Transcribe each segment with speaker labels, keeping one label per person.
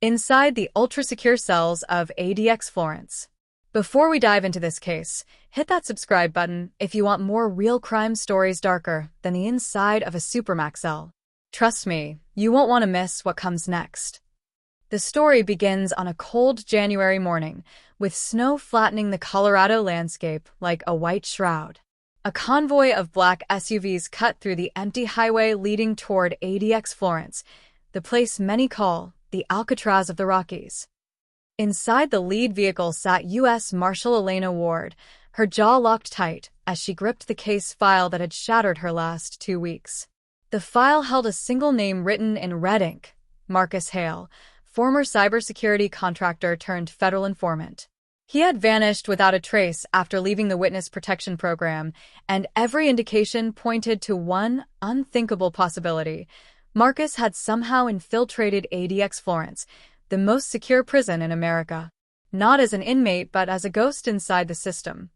Speaker 1: inside the ultra-secure cells of ADX Florence. Before we dive into this case, hit that subscribe button if you want more real crime stories darker than the inside of a supermax cell. Trust me, you won't want to miss what comes next. The story begins on a cold January morning, with snow flattening the Colorado landscape like a white shroud. A convoy of black SUVs cut through the empty highway leading toward ADX Florence, the place many call the Alcatraz of the Rockies. Inside the lead vehicle sat U.S. Marshal Elena Ward, her jaw locked tight as she gripped the case file that had shattered her last 2 weeks. The file held a single name written in red ink: Marcus Hale, former cybersecurity contractor turned federal informant. He had vanished without a trace after leaving the witness protection program, and every indication pointed to one unthinkable possibility. Marcus had somehow infiltrated ADX Florence, the most secure prison in America. Not as an inmate, but as a ghost inside the system.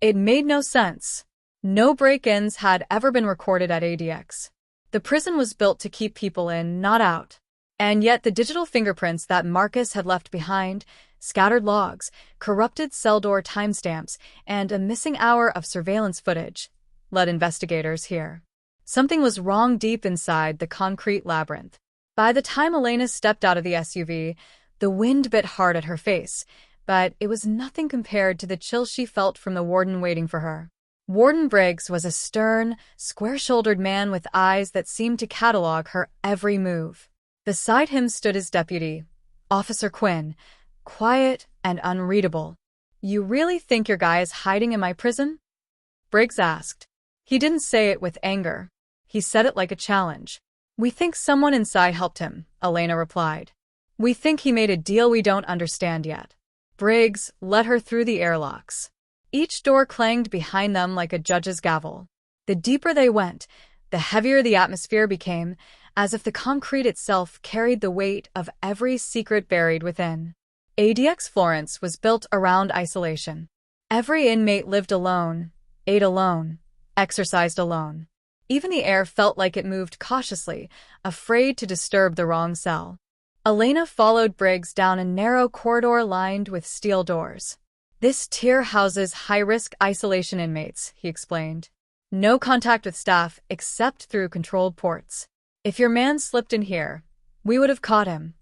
Speaker 1: It made no sense. No break-ins had ever been recorded at ADX. The prison was built to keep people in, not out. And yet the digital fingerprints that Marcus had left behind, scattered logs, corrupted cell door timestamps, and a missing hour of surveillance footage, led investigators here. Something was wrong deep inside the concrete labyrinth. By the time Elena stepped out of the SUV, the wind bit hard at her face, but it was nothing compared to the chill she felt from the warden waiting for her. Warden Briggs was a stern, square-shouldered man with eyes that seemed to catalog her every move. Beside him stood his deputy, Officer Quinn, quiet and unreadable. "You really think your guy is hiding in my prison?" Briggs asked. He didn't say it with anger. He said it like a challenge. "We think someone inside helped him," Elena replied. "We think he made a deal we don't understand yet." Briggs led her through the airlocks. Each door clanged behind them like a judge's gavel. The deeper they went, the heavier the atmosphere became, as if the concrete itself carried the weight of every secret buried within. ADX Florence was built around isolation. Every inmate lived alone, ate alone, exercised alone. Even the air felt like it moved cautiously, afraid to disturb the wrong cell. Elena followed Briggs down a narrow corridor lined with steel doors. "This tier houses high-risk isolation inmates," he explained. "No contact with staff except through controlled ports. If your man slipped in here, we would have caught him."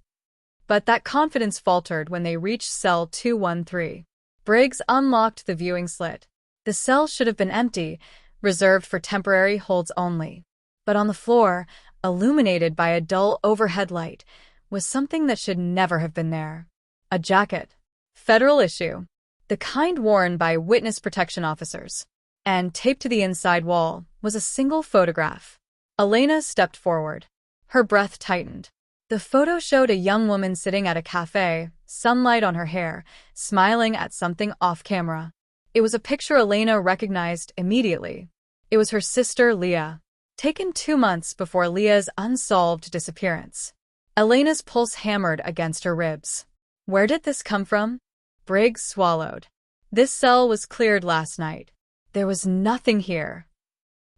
Speaker 1: But that confidence faltered when they reached cell 213. Briggs unlocked the viewing slit. The cell should have been empty, reserved for temporary holds only. But on the floor, illuminated by a dull overhead light, was something that should never have been there. A jacket. Federal issue. The kind worn by witness protection officers. And taped to the inside wall was a single photograph. Elena stepped forward. Her breath tightened. The photo showed a young woman sitting at a cafe, sunlight on her hair, smiling at something off-camera. It was a picture Elena recognized immediately. It was her sister, Leah, taken 2 months before Leah's unsolved disappearance. Elena's pulse hammered against her ribs. Where did this come from? Briggs swallowed. This cell was cleared last night. There was nothing here.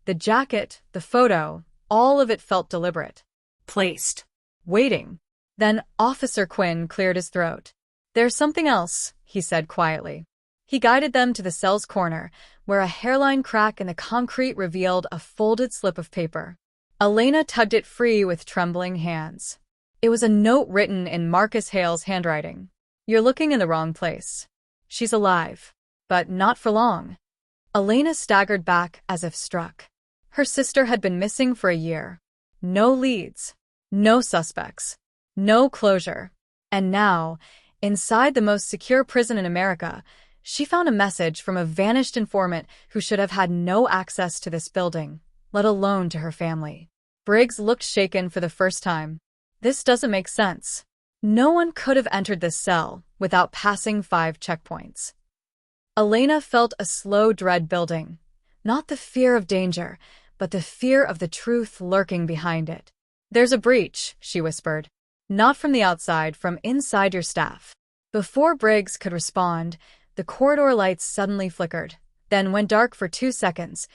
Speaker 1: The jacket, the photo, all of it felt deliberate. Placed. Waiting. Then Officer Quinn cleared his throat. "There's something else," he said quietly. He guided them to the cell's corner, where a hairline crack in the concrete revealed a folded slip of paper. Elena tugged it free with trembling hands. It was a note written in Marcus Hale's handwriting. "You're looking in the wrong place. She's alive. But not for long." Elena staggered back as if struck. Her sister had been missing for a year. No leads. No suspects. No closure. And now, inside the most secure prison in America, she found a message from a vanished informant who should have had no access to this building, let alone to her family. Briggs looked shaken for the first time. This doesn't make sense. No one could have entered this cell without passing 5 checkpoints. Elena felt a slow dread building. Not the fear of danger, but the fear of the truth lurking behind it. "There's a breach," she whispered. "Not from the outside, from inside your staff." Before Briggs could respond, the corridor lights suddenly flickered, then went dark for 2 seconds,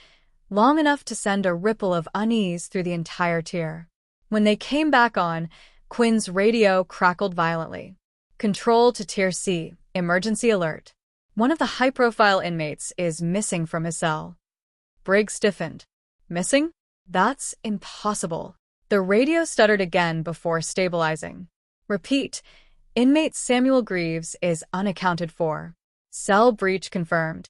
Speaker 1: long enough to send a ripple of unease through the entire tier. When they came back on, Quinn's radio crackled violently. Control to Tier C, emergency alert. One of the high-profile inmates is missing from his cell. Briggs stiffened. Missing? That's impossible. The radio stuttered again before stabilizing. Repeat. Inmate Samuel Greaves is unaccounted for. Cell breach confirmed.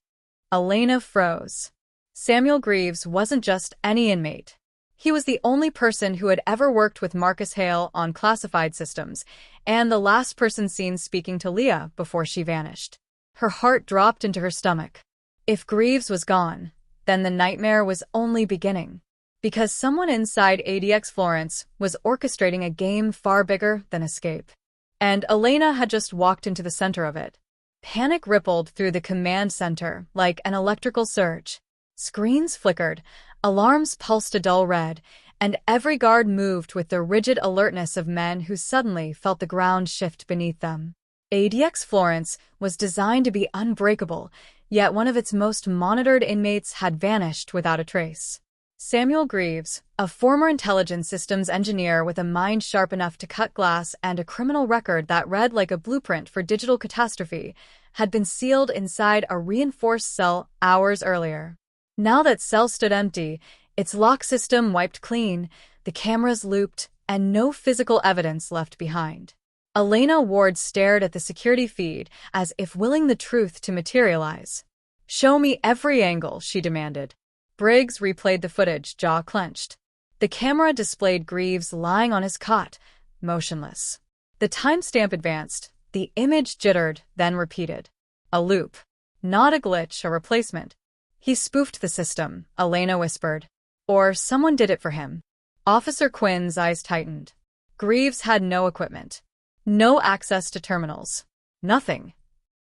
Speaker 1: Elena froze. Samuel Greaves wasn't just any inmate. He was the only person who had ever worked with Marcus Hale on classified systems, and the last person seen speaking to Leah before she vanished. Her heart dropped into her stomach. If Greaves was gone, then the nightmare was only beginning. Because someone inside ADX Florence was orchestrating a game far bigger than escape. And Elena had just walked into the center of it. Panic rippled through the command center like an electrical surge. Screens flickered, alarms pulsed a dull red, and every guard moved with the rigid alertness of men who suddenly felt the ground shift beneath them. ADX Florence was designed to be unbreakable, yet one of its most monitored inmates had vanished without a trace. Samuel Greaves, a former intelligence systems engineer with a mind sharp enough to cut glass and a criminal record that read like a blueprint for digital catastrophe, had been sealed inside a reinforced cell hours earlier. Now that cell stood empty, its lock system wiped clean, the cameras looped, and no physical evidence left behind. Elena Ward stared at the security feed as if willing the truth to materialize. "Show me every angle," she demanded. Briggs replayed the footage, jaw clenched. The camera displayed Greaves lying on his cot, motionless. The timestamp advanced, the image jittered, then repeated. A loop. Not a glitch, a replacement. He spoofed the system, Elena whispered. Or someone did it for him. Officer Quinn's eyes tightened. Greaves had no equipment. No access to terminals. Nothing.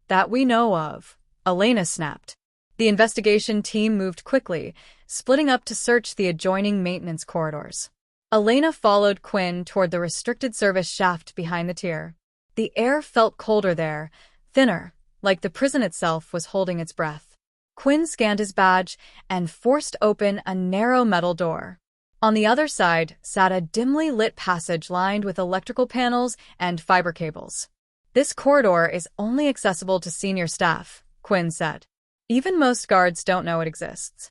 Speaker 1: That we know of. Elena snapped. The investigation team moved quickly, splitting up to search the adjoining maintenance corridors. Elena followed Quinn toward the restricted service shaft behind the tier. The air felt colder there, thinner, like the prison itself was holding its breath. Quinn scanned his badge and forced open a narrow metal door. On the other side sat a dimly lit passage lined with electrical panels and fiber cables. "This corridor is only accessible to senior staff," Quinn said. "Even most guards don't know it exists."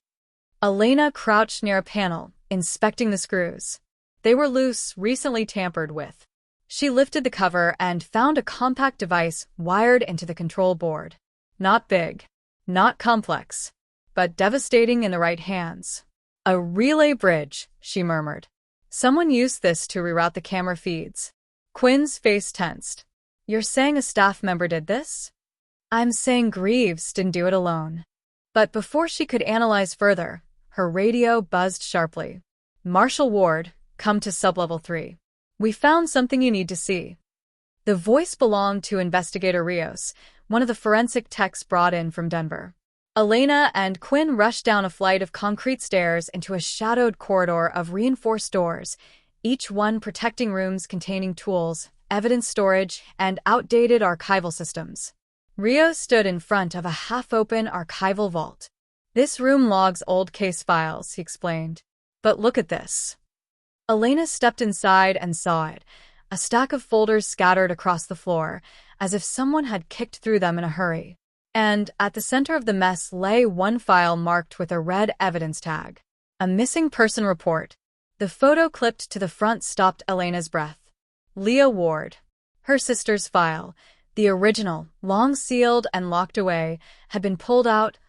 Speaker 1: Elena crouched near a panel, inspecting the screws. They were loose, recently tampered with. She lifted the cover and found a compact device wired into the control board. Not big, not complex, but devastating in the right hands. "A relay bridge," she murmured. "Someone used this to reroute the camera feeds." Quinn's face tensed. "You're saying a staff member did this?" "I'm saying Greaves didn't do it alone." But before she could analyze further, her radio buzzed sharply. "Marshal Ward, come to sublevel 3. We found something you need to see." The voice belonged to Investigator Rios, one of the forensic techs brought in from Denver. Elena and Quinn rushed down a flight of concrete stairs into a shadowed corridor of reinforced doors, each one protecting rooms containing tools, evidence storage, and outdated archival systems. Rios stood in front of a half-open archival vault. "This room logs old case files," he explained. "But look at this." Elena stepped inside and saw it, a stack of folders scattered across the floor, as if someone had kicked through them in a hurry. And at the center of the mess lay one file marked with a red evidence tag. A missing person report. The photo clipped to the front stopped Elena's breath. Leah Ward. Her sister's file, the original, long sealed and locked away, had been pulled out,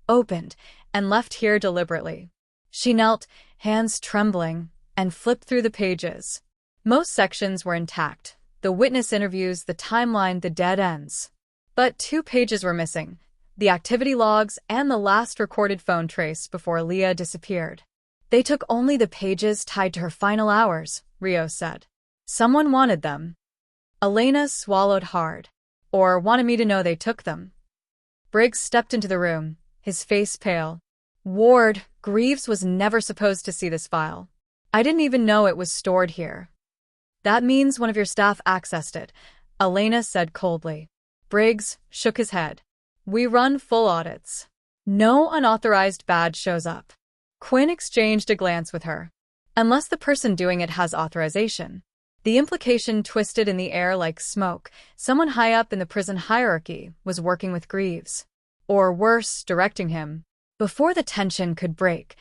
Speaker 1: opened, and left here deliberately. She knelt, hands trembling, and flipped through the pages. Most sections were intact, the witness interviews, the timeline, the dead ends. But 2 pages were missing, the activity logs and the last recorded phone trace before Leah disappeared. "They took only the pages tied to her final hours," Rios said. "Someone wanted them." Elena swallowed hard. "Or wanted me to know they took them." Briggs stepped into the room, his face pale. "Ward, Greaves was never supposed to see this file. I didn't even know it was stored here." "That means one of your staff accessed it," Elena said coldly. Briggs shook his head. "We run full audits. No unauthorized badge shows up." Quinn exchanged a glance with her. "Unless the person doing it has authorization." The implication twisted in the air like smoke. Someone high up in the prison hierarchy was working with Greaves. Or worse, directing him. Before the tension could break,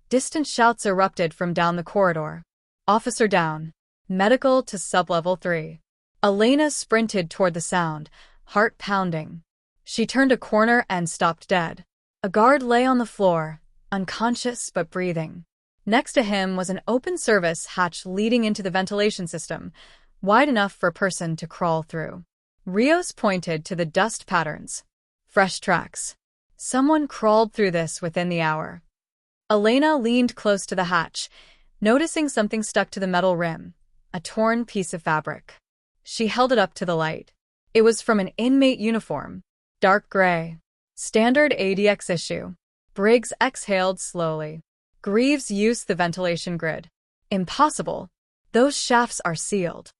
Speaker 1: distant shouts erupted from down the corridor. Officer down. Medical to sub-level 3. Elena sprinted toward the sound, heart pounding. She turned a corner and stopped dead. A guard lay on the floor, unconscious but breathing. Next to him was an open service hatch leading into the ventilation system, wide enough for a person to crawl through. Rios pointed to the dust patterns. Fresh tracks. Someone crawled through this within the hour. Elena leaned close to the hatch, noticing something stuck to the metal rim, a torn piece of fabric. She held it up to the light. It was from an inmate uniform, dark gray. Standard ADX issue. Briggs exhaled slowly. Greaves used the ventilation grid. Impossible. Those shafts are sealed.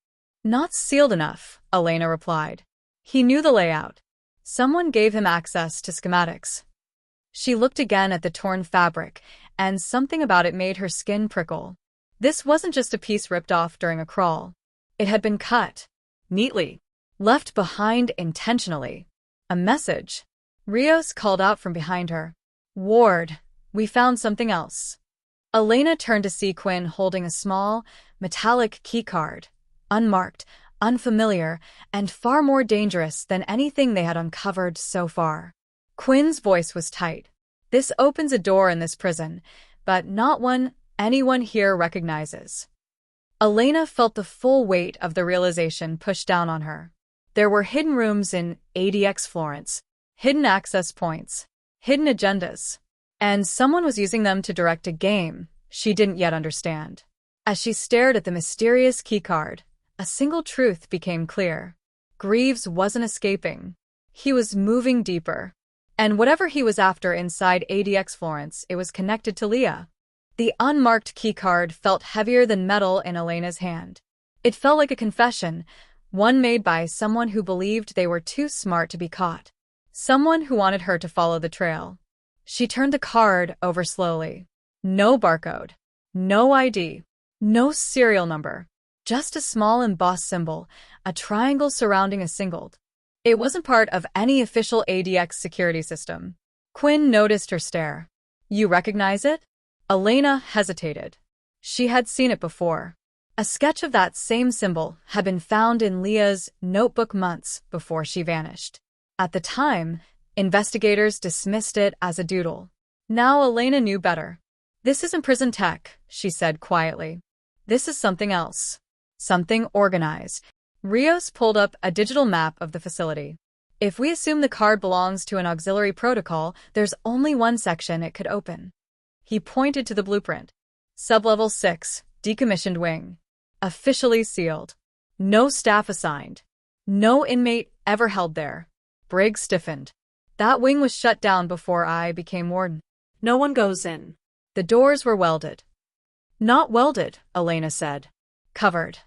Speaker 1: Not sealed enough, Elena replied. He knew the layout. Someone gave him access to schematics. She looked again at the torn fabric, and something about it made her skin prickle. This wasn't just a piece ripped off during a crawl. It had been cut. Neatly. Left behind intentionally. A message. Rios called out from behind her. Ward, we found something else. Elena turned to see Quinn holding a small, metallic keycard. Unmarked, unfamiliar, and far more dangerous than anything they had uncovered so far. Quinn's voice was tight. This opens a door in this prison, but not one anyone here recognizes. Elena felt the full weight of the realization push down on her. There were hidden rooms in ADX Florence, hidden access points, hidden agendas, and someone was using them to direct a game she didn't yet understand. As she stared at the mysterious keycard, a single truth became clear. Greaves wasn't escaping. He was moving deeper. And whatever he was after inside ADX Florence, it was connected to Leah. The unmarked keycard felt heavier than metal in Elena's hand. It felt like a confession, one made by someone who believed they were too smart to be caught. Someone who wanted her to follow the trail. She turned the card over slowly. No barcode. No ID. No serial number. Just a small embossed symbol, a triangle surrounding a singled. It wasn't part of any official ADX security system. Quinn noticed her stare. You recognize it? Elena hesitated. She had seen it before. A sketch of that same symbol had been found in Leah's notebook months before she vanished. At the time, investigators dismissed it as a doodle. Now Elena knew better. This isn't prison tech, she said quietly. This is something else. Something organized. Rios pulled up a digital map of the facility. If we assume the card belongs to an auxiliary protocol, there's only one section it could open. He pointed to the blueprint. Sublevel 6, decommissioned wing. Officially sealed. No staff assigned. No inmate ever held there. Briggs stiffened. That wing was shut down before I became warden.
Speaker 2: No one goes in.
Speaker 1: The doors were welded. Not welded, Elena said. Covered.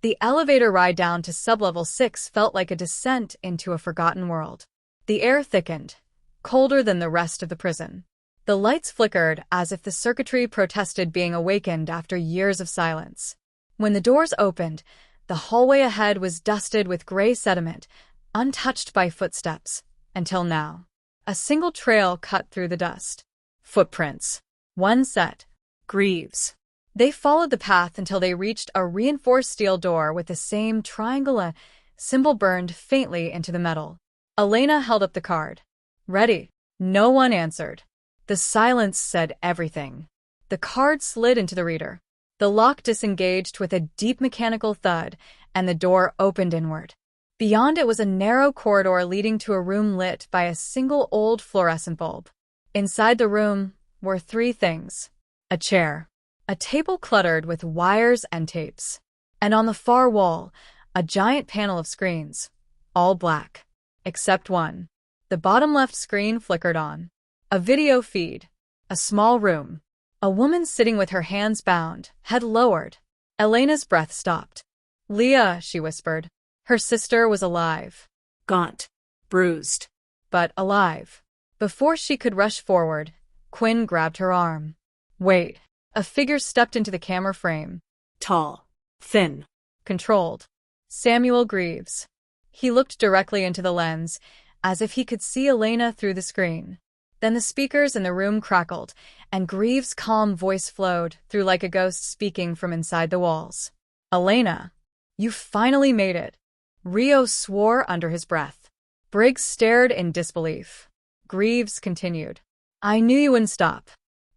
Speaker 1: The elevator ride down to sublevel 6 felt like a descent into a forgotten world. The air thickened, colder than the rest of the prison. The lights flickered as if the circuitry protested being awakened after years of silence. When the doors opened, the hallway ahead was dusted with gray sediment, untouched by footsteps, until now. A single trail cut through the dust. Footprints. One set. Greaves. They followed the path until they reached a reinforced steel door with the same triangle symbol burned faintly into the metal. Elena held up the card. Ready. No one answered. The silence said everything. The card slid into the reader. The lock disengaged with a deep mechanical thud, and the door opened inward. Beyond it was a narrow corridor leading to a room lit by a single old fluorescent bulb. Inside the room were three things. A chair. A table cluttered with wires and tapes. And on the far wall, a giant panel of screens. All black. Except one. The bottom left screen flickered on. A video feed. A small room. A woman sitting with her hands bound, head lowered. Elena's breath stopped. Leah, she whispered. Her sister was alive.
Speaker 2: Gaunt. Bruised.
Speaker 1: But alive. Before she could rush forward, Quinn grabbed her arm. Wait. A figure stepped into the camera frame.
Speaker 2: Tall. Thin.
Speaker 1: Controlled. Samuel Greaves. He looked directly into the lens, as if he could see Elena through the screen. Then the speakers in the room crackled, and Greaves' calm voice flowed through like a ghost speaking from inside the walls. Elena, you finally made it. Rio swore under his breath. Briggs stared in disbelief. Greaves continued. I knew you wouldn't stop.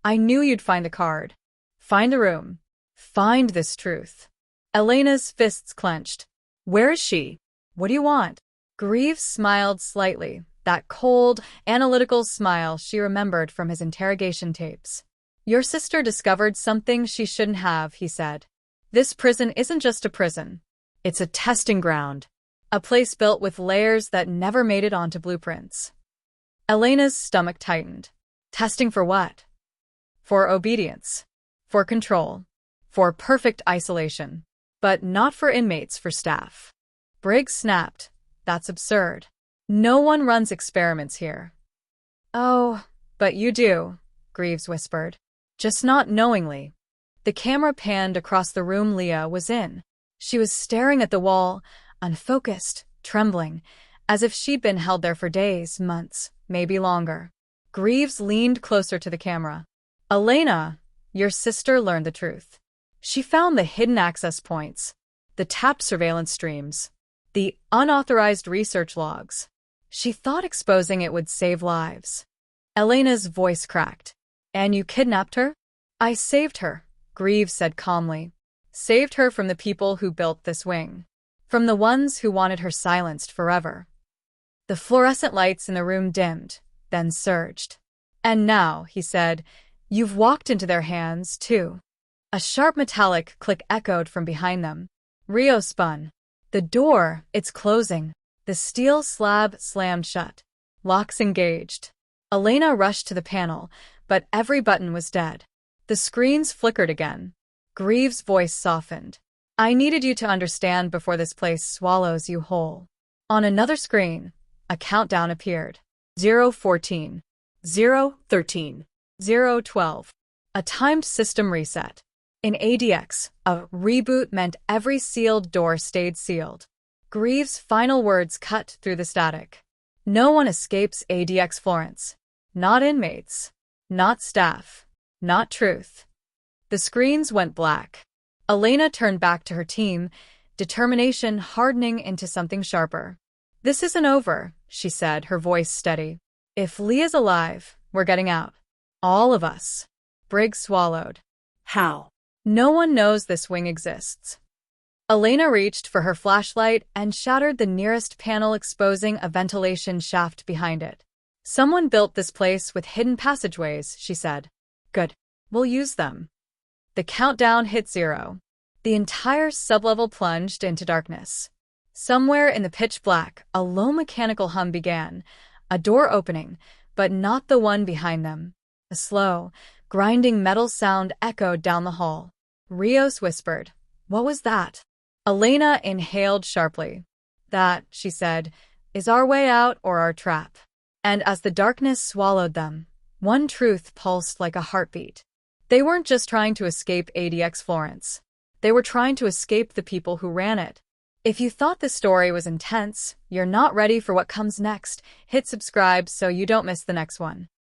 Speaker 1: I knew you'd find the card. Find the room. Find this truth. Elena's fists clenched. Where is she? What do you want? Greaves smiled slightly, that cold, analytical smile she remembered from his interrogation tapes. Your sister discovered something she shouldn't have, he said. This prison isn't just a prison. It's a testing ground. A place built with layers that never made it onto blueprints. Elena's stomach tightened. Testing for what? For obedience. For control. For perfect isolation. But not for inmates, for staff. Briggs snapped. That's absurd. No one runs experiments here. Oh, but you do, Greaves whispered. Just not knowingly. The camera panned across the room Leah was in. She was staring at the wall, unfocused, trembling, as if she'd been held there for days, months, maybe longer. Greaves leaned closer to the camera. Elena, your sister learned the truth. She found the hidden access points, the tapped surveillance streams, the unauthorized research logs. She thought exposing it would save lives. Elena's voice cracked. And you kidnapped her? I saved her, Greaves said calmly. Saved her from the people who built this wing. From the ones who wanted her silenced forever. The fluorescent lights in the room dimmed, then surged. And now, he said, you've walked into their hands, too. A sharp metallic click echoed from behind them. Rio spun. The door, it's closing. The steel slab slammed shut. Locks engaged. Elena rushed to the panel, but every button was dead. The screens flickered again. Greaves' voice softened. I needed you to understand before this place swallows you whole. On another screen, a countdown appeared. 014. 013. 012. A timed system reset. In ADX, a reboot meant every sealed door stayed sealed. Greaves' final words cut through the static. No one escapes ADX Florence. Not inmates. Not staff. Not truth. The screens went black. Elena turned back to her team, determination hardening into something sharper. This isn't over, she said, her voice steady. If Leah's alive, we're getting out. All of us. Briggs swallowed.
Speaker 2: How?
Speaker 1: No one knows this wing exists. Elena reached for her flashlight and shattered the nearest panel, exposing a ventilation shaft behind it. Someone built this place with hidden passageways, she said. Good. We'll use them. The countdown hit 0. The entire sublevel plunged into darkness. Somewhere in the pitch black, a low mechanical hum began, a door opening, but not the one behind them. A slow, grinding metal sound echoed down the hall. Rios whispered, What was that? Elena inhaled sharply. That, she said, is our way out or our trap. And as the darkness swallowed them, one truth pulsed like a heartbeat. They weren't just trying to escape ADX Florence. They were trying to escape the people who ran it. If you thought the story was intense, you're not ready for what comes next. Hit subscribe so you don't miss the next one.